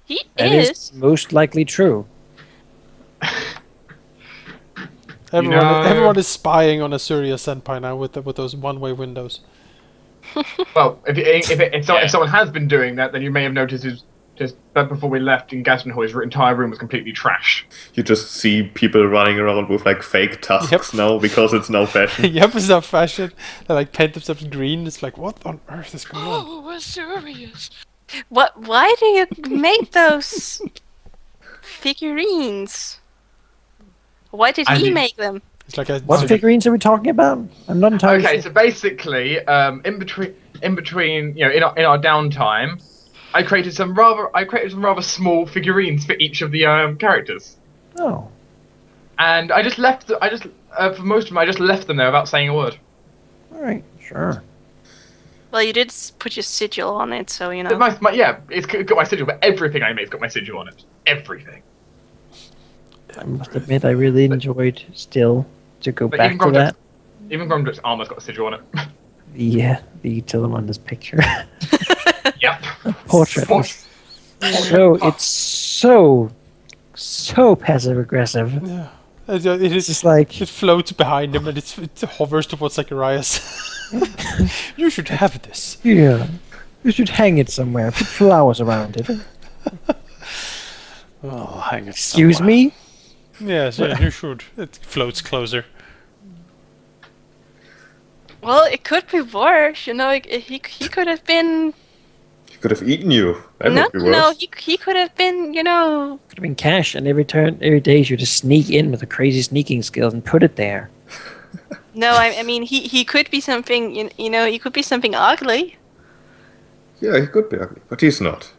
he That is. is most likely true. Everyone is spying on Asuria Senpai now with those one-way windows. Well, if someone has been doing that, then you may have noticed is just that before we left in Gastonhall, his entire room was completely trash. You just see people running around with like fake tusks Yep. now because it's now fashion. Yep, it's not fashion. They like paint themselves green. It's like, what on earth is going on? Oh, what serious? What? Why do you make those figurines? Why did I he did- make them? It's like a What figurines are we talking about? I'm not entirely Okay, sure. so basically, in between, in our downtime, I created some rather small figurines for each of the characters, Oh, and I just left. For most of them, I just left them there without saying a word. all right, sure. Well, you did put your sigil on it, so you know. It's got my sigil, but everything I made's got my sigil on it. Everything. I must admit, I really enjoyed still to go But back to that. Even Gromdrek's armor's got a sigil on it. The Tillamonda's picture. Yep. Portrait. So it's so passive aggressive. Yeah. It It's is. just like It floats behind him and it hovers towards Zacharias. You should have this. yeah. You should hang it somewhere. Put flowers around it. Oh, hang it. Excuse somewhere. me. Yes, yeah, you should. It floats closer. Well, it could be worse. You know, he could have been. He could have eaten you. That No, would be worse. no, he could have been. You know. Could have been cash, and every day you just sneak in with a crazy sneaking skills and put it there. No, I mean he could be something. You know, he could be something ugly. Yeah, he could be ugly, but he's not.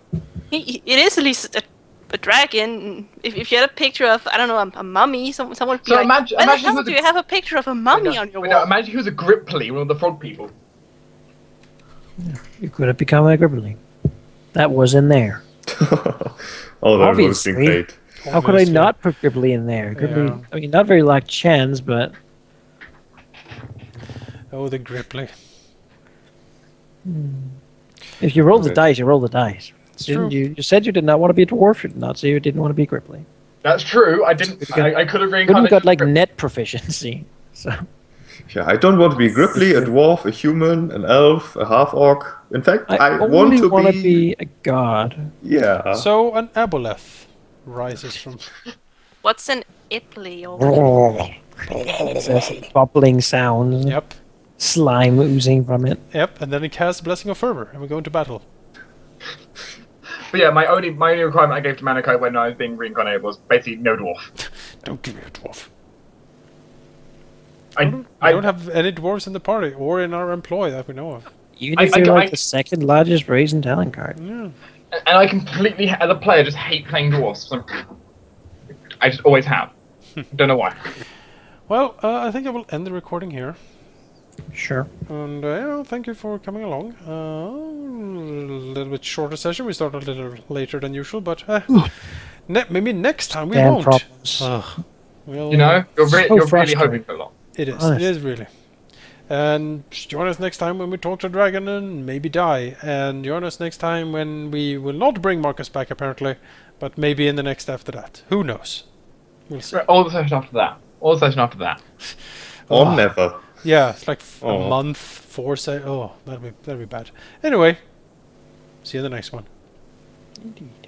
It is at least a dragon. If you had a picture of, I don't know, a mummy, someone would be So like, imagine why the he hell was do a- you have a picture of a mummy on your Wait, wall? no, imagine he was a Gripply, one of the frog people. You could have become a Gribbly. That was in there. Oh, that would have Obviously. been great. How could I Obviously. not put Gribbly in there? Gribbly, Yeah. I mean, not very like chance, but Oh, the Gripply. if you roll the Okay. dice, you roll the dice. It's Didn't true. you? You said you did not want to be a dwarf. You did not say you didn't want to be a Gribbly. That's true. I didn't. I could have Wouldn't you reincarnated. got like Gripply. net proficiency? So Yeah, I don't want to be Gripply, a dwarf, a human, an elf, a half-orc. In fact, I want only to want to be... be a god. Yeah. So an aboleth rises from. What's an Ipley? Or It's a bubbling sound, Yep, slime oozing from it. yep, and then he casts Blessing of Fervor, and we go into battle. But yeah, my only requirement I gave to Manako when I was being reincarnated was basically no dwarf. Don't give me a dwarf. I We don't have any dwarves in the party or in our employ that we know of. Even I- if they're I- like the second largest raise in talent card. Yeah. and I completely, as a player, just hate playing dwarves. I just always have. Don't know why. Well, I think I will end the recording here. Sure. And thank you for coming along. A little bit shorter session. We started a little later than usual, but maybe next time we Damn won't. problems. We'll, You know, you're really frustrating. hoping for a lot. It is. Honest. It is really. And join us next time when we talk to Dragon and maybe die. And join us next time when we will not bring Marcus back apparently, but maybe in the next after that. Who knows? We'll see. All the session after that. All the session after that. Or never. Yeah, it's like a Oh. month, 4 say. Oh, that'd be bad. Anyway, see you in the next one. Indeed.